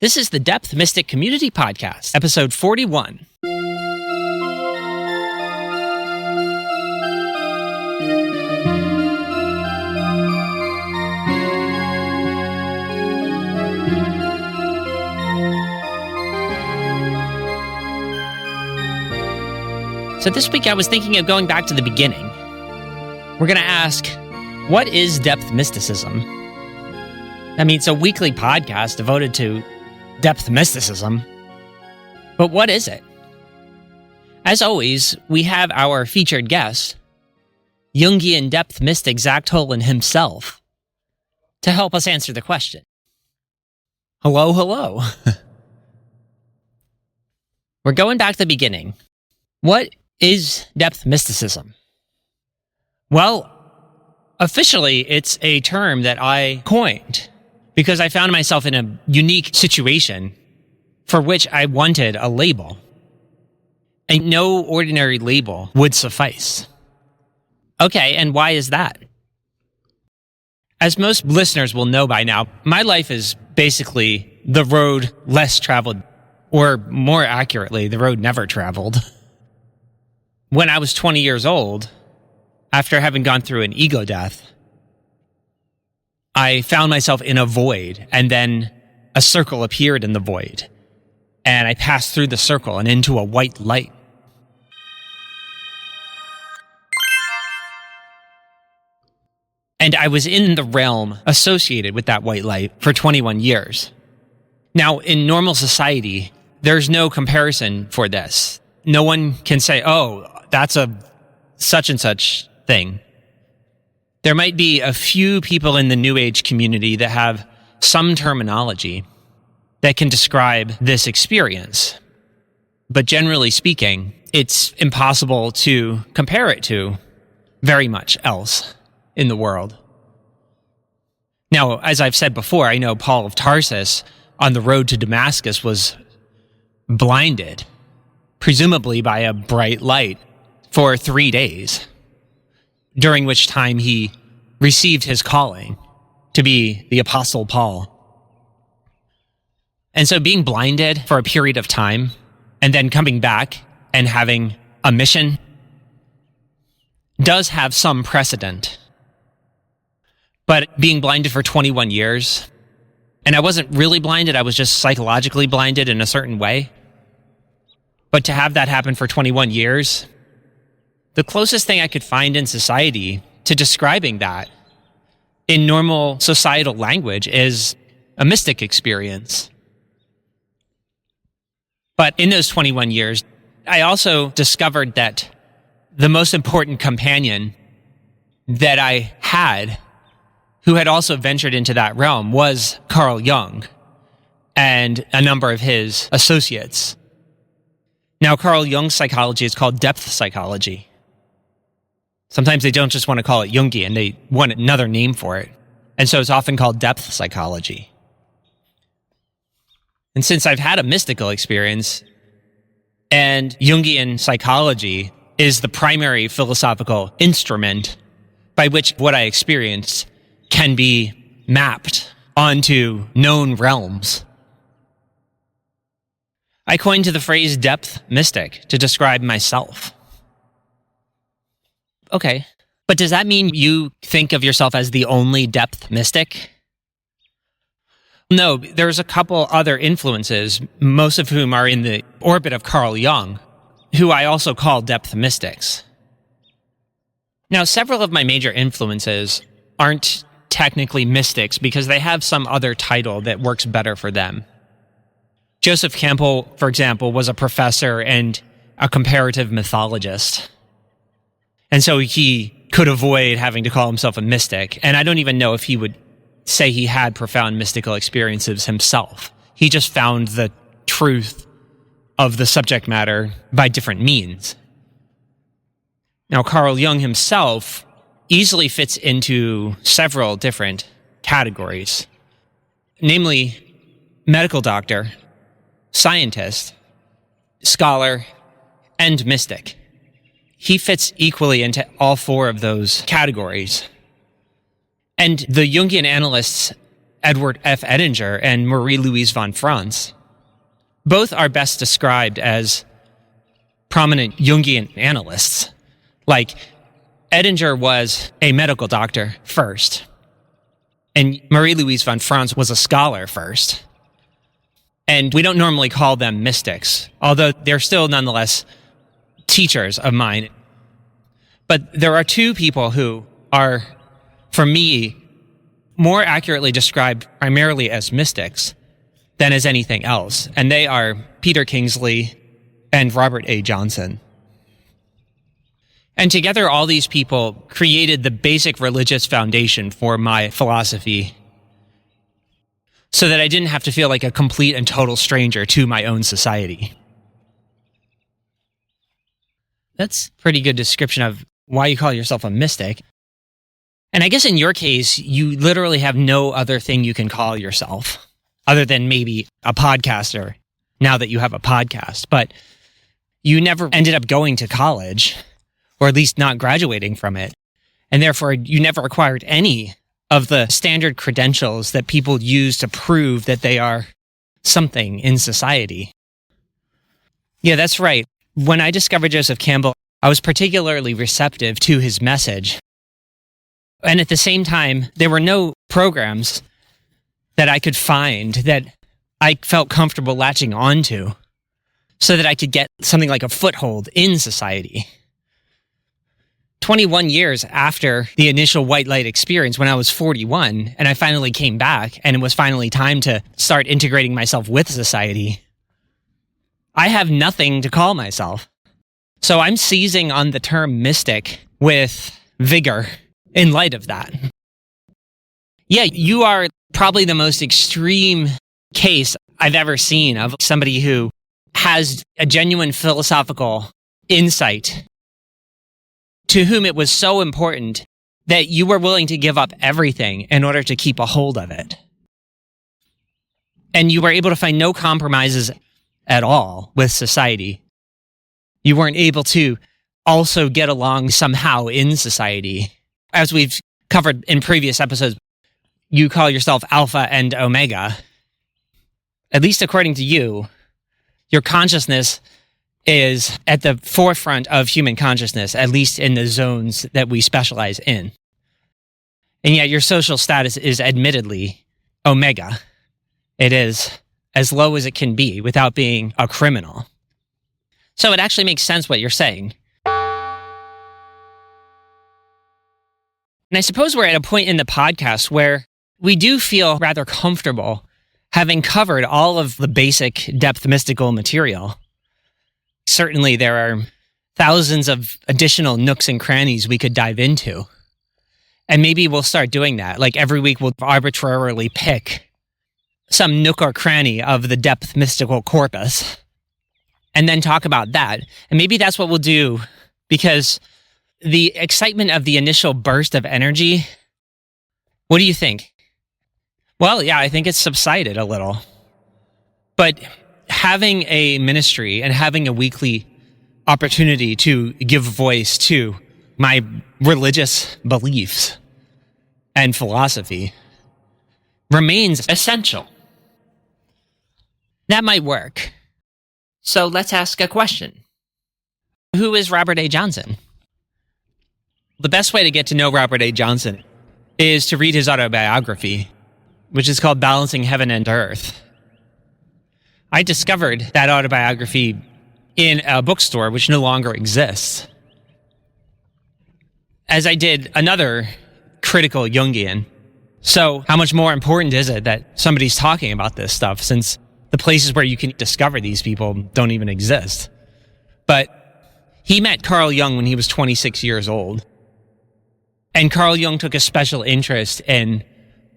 This is the Depth Mystic Community Podcast, episode 41. So this week I was thinking of going back to the beginning. We're going to ask, what is Depth Mysticism? I mean, it's a weekly podcast devoted to Depth Mysticism. But what is it? As always, we have our featured guest, Jungian depth mystic Zach Tolan himself, to help us answer the question. Hello. We're going back to the beginning. What is depth mysticism? Well, officially, it's a term that I coined because I found myself in a unique situation for which I wanted a label. And no ordinary label would suffice. Okay, and why is that? As most listeners will know by now, my life is basically the road less traveled, or more accurately, the road never traveled. When I was 20 years old, after having gone through an ego death, I found myself in a void, and then a circle appeared in the void, and I passed through the circle and into a white light. And I was in the realm associated with that white light for 21 years. Now, in normal society, there's no comparison for this. No one can say, oh, that's a such and such thing. There might be a few people in the New Age community that have some terminology that can describe this experience. But generally speaking, it's impossible to compare it to very much else in the world. Now, as I've said before, I know Paul of Tarsus on the road to Damascus was blinded, presumably by a bright light, for 3 days, during which time he received his calling to be the Apostle Paul. And so being blinded for a period of time and then coming back and having a mission does have some precedent. But being blinded for 21 years, and I wasn't really blinded, I was just psychologically blinded in a certain way. But to have that happen for 21 years, the closest thing I could find in society to describing that in normal societal language is a mystic experience. But in those 21 years, I also discovered that the most important companion that I had, who had also ventured into that realm, was Carl Jung and a number of his associates. Now, Carl Jung's psychology is called depth psychology. Sometimes they don't just want to call it Jungian, they want another name for it. And so it's often called depth psychology. And since I've had a mystical experience, and Jungian psychology is the primary philosophical instrument by which what I experienced can be mapped onto known realms, I coined the phrase depth mystic to describe myself. Okay, but does that mean you think of yourself as the only depth mystic? No, there's a couple other influences, most of whom are in the orbit of Carl Jung, who I also call depth mystics. Now, several of my major influences aren't technically mystics because they have some other title that works better for them. Joseph Campbell, for example, was a professor and a comparative mythologist. And so he could avoid having to call himself a mystic. And I don't even know if he would say he had profound mystical experiences himself. He just found the truth of the subject matter by different means. Now, Carl Jung himself easily fits into several different categories, namely medical doctor, scientist, scholar, and mystic. He fits equally into all four of those categories. And the Jungian analysts Edward F. Edinger and Marie-Louise von Franz. Both are best described as prominent Jungian analysts. Like, Edinger was a medical doctor first, and Marie-Louise von Franz was a scholar first. And we don't normally call them mystics, although they're still nonetheless teachers of mine. But there are two people who are, for me, more accurately described primarily as mystics than as anything else. And they are Peter Kingsley and Robert A. Johnson. And together, all these people created the basic religious foundation for my philosophy so that I didn't have to feel like a complete and total stranger to my own society. That's a pretty good description of why you call yourself a mystic. And I guess in your case, you literally have no other thing you can call yourself other than maybe a podcaster now that you have a podcast. But you never ended up going to college, or at least not graduating from it. And therefore, you never acquired any of the standard credentials that people use to prove that they are something in society. Yeah, that's right. When I discovered Joseph Campbell, I was particularly receptive to his message. And at the same time, there were no programs that I could find that I felt comfortable latching onto so that I could get something like a foothold in society. 21 years after the initial white light experience, when I was 41, and I finally came back, and it was finally time to start integrating myself with society, I have nothing to call myself. So I'm seizing on the term mystic with vigor in light of that. Yeah, you are probably the most extreme case I've ever seen of somebody who has a genuine philosophical insight to whom it was so important that you were willing to give up everything in order to keep a hold of it. And you were able to find no compromises at all with society. You weren't able to also get along somehow in society. As we've covered in previous episodes, you call yourself Alpha and Omega. At least according to you, your consciousness is at the forefront of human consciousness, at least in the zones that we specialize in. And yet your social status is admittedly Omega. It is as low as it can be without being a criminal. So it actually makes sense what you're saying. And I suppose we're at a point in the podcast where we do feel rather comfortable having covered all of the basic depth mystical material. Certainly there are thousands of additional nooks and crannies we could dive into. And maybe we'll start doing that. Like every week we'll arbitrarily pick some nook or cranny of the depth mystical corpus and then talk about that. And maybe that's what we'll do, because the excitement of the initial burst of energy, what do you think? Well, yeah, I think it's subsided a little. But having a ministry and having a weekly opportunity to give voice to my religious beliefs and philosophy remains essential. That might work. So let's ask a question. Who is Robert A. Johnson? The best way to get to know Robert A. Johnson is to read his autobiography, which is called Balancing Heaven and Earth. I discovered that autobiography in a bookstore which no longer exists, as I did another critical Jungian. So how much more important is it that somebody's talking about this stuff, since the places where you can discover these people don't even exist? But he met Carl Jung when he was 26 years old. And Carl Jung took a special interest in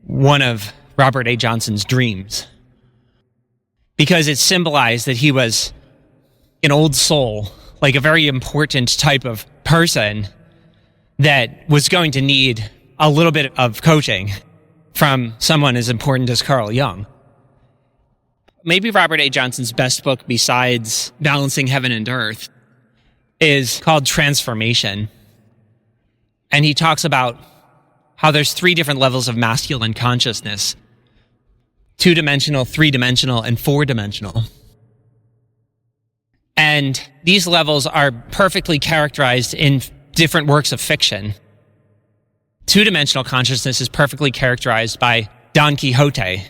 one of Robert A. Johnson's dreams, because it symbolized that he was an old soul, like a very important type of person that was going to need a little bit of coaching from someone as important as Carl Jung. Maybe Robert A. Johnson's best book besides Balancing Heaven and Earth is called Transformation. And he talks about how there's 3 different levels of masculine consciousness two-dimensional, three-dimensional, and four-dimensional. And these levels are perfectly characterized in different works of fiction. Two-dimensional consciousness is perfectly characterized by Don Quixote,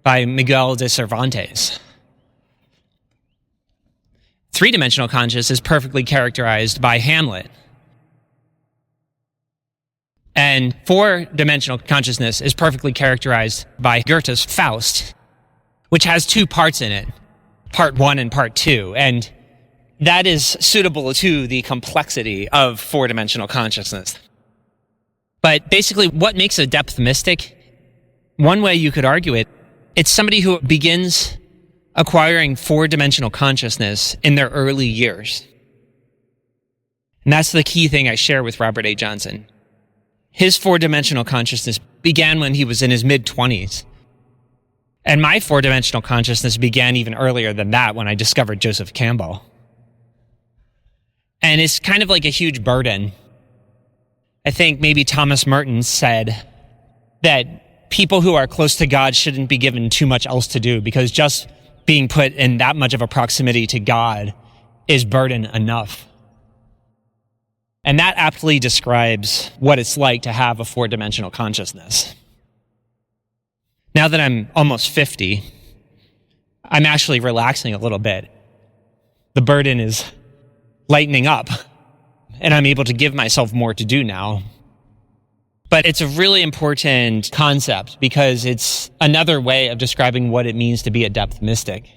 by Miguel de Cervantes. Three-dimensional consciousness is perfectly characterized by Hamlet. And four-dimensional consciousness is perfectly characterized by Goethe's Faust, which has two parts in it, part 1 and part 2. And that is suitable to the complexity of four-dimensional consciousness. But basically, what makes a depth mystic? One way you could argue it, it's somebody who begins acquiring four-dimensional consciousness in their early years. And that's the key thing I share with Robert A. Johnson. His four-dimensional consciousness began when he was in his mid-20s. And my four-dimensional consciousness began even earlier than that when I discovered Joseph Campbell. And it's kind of like a huge burden. I think maybe Thomas Merton said that people who are close to God shouldn't be given too much else to do because just being put in that much of a proximity to God is burden enough. And that aptly describes what it's like to have a four-dimensional consciousness. Now that I'm almost 50, I'm actually relaxing a little bit. The burden is lightening up, and I'm able to give myself more to do now. But it's a really important concept because it's another way of describing what it means to be a depth mystic.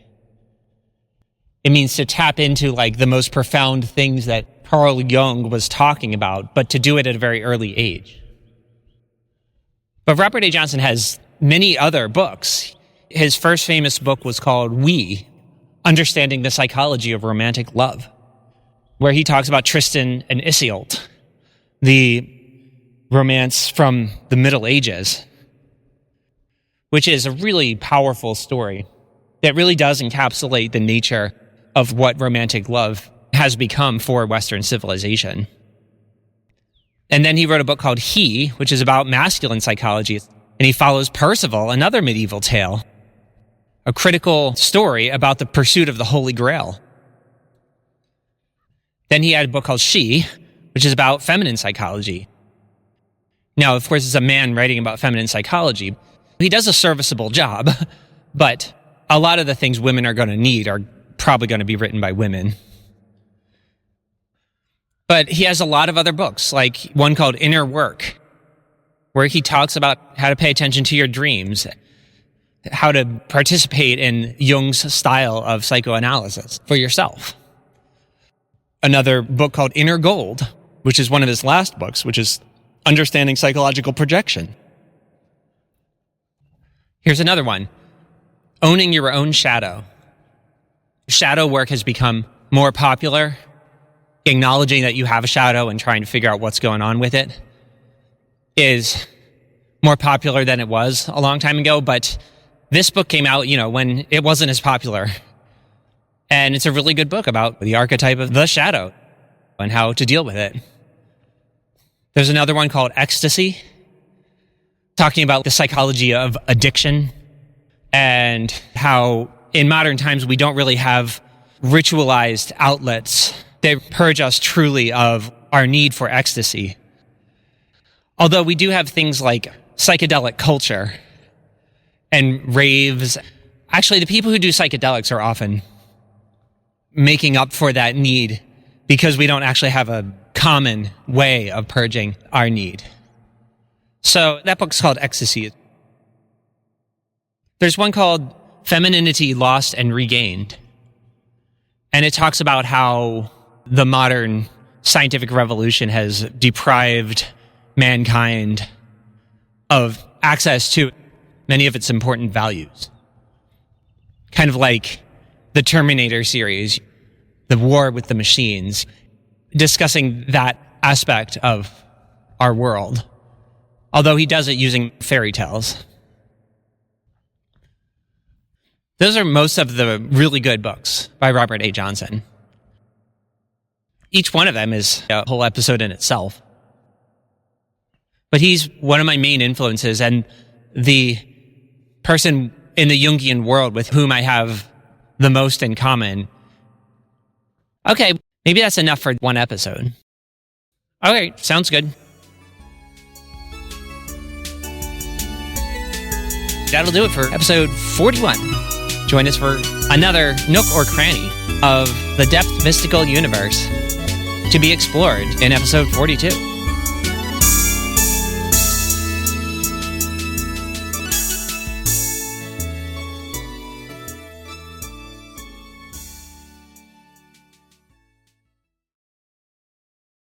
It means to tap into like the most profound things that Carl Jung was talking about, but to do it at a very early age. But Robert A. Johnson has many other books. His first famous book was called We, Understanding the Psychology of Romantic Love, where he talks about Tristan and Iseult, the romance from the Middle Ages, which is a really powerful story that really does encapsulate the nature of what romantic love has become for Western civilization. And then he wrote a book called He, which is about masculine psychology, and he follows Percival, another medieval tale, a critical story about the pursuit of the Holy Grail. Then he had a book called She, which is about feminine psychology. Now, of course, it's a man writing about feminine psychology. He does a serviceable job, but a lot of the things women are going to need are probably going to be written by women. But he has a lot of other books, like one called Inner Work, where he talks about how to pay attention to your dreams, how to participate in Jung's style of psychoanalysis for yourself. Another book called Inner Gold, which is one of his last books, which is Understanding Psychological Projection. Here's another one, Owning Your Own Shadow. Shadow work has become more popular, acknowledging that you have a shadow and trying to figure out what's going on with it is more popular than it was a long time ago, but this book came out, when it wasn't as popular. And it's a really good book about the archetype of the shadow and how to deal with it. There's another one called Ecstasy, talking about the psychology of addiction and how in modern times we don't really have ritualized outlets that purge us truly of our need for ecstasy. Although we do have things like psychedelic culture and raves. Actually, the people who do psychedelics are often making up for that need because we don't actually have a common way of purging our need. So that book's called Ecstasy. There's one called Femininity Lost and Regained. And it talks about how the modern scientific revolution has deprived mankind of access to many of its important values. Kind of like the Terminator series, the war with the machines, discussing that aspect of our world. Although he does it using fairy tales. Those are most of the really good books by Robert A. Johnson. Each one of them is a whole episode in itself. But he's one of my main influences and the person in the Jungian world with whom I have the most in common. Okay, maybe that's enough for one episode. Okay, sounds good. That'll do it for episode 41. Join us for another nook or cranny of the Depth Mystical universe to be explored in episode 42.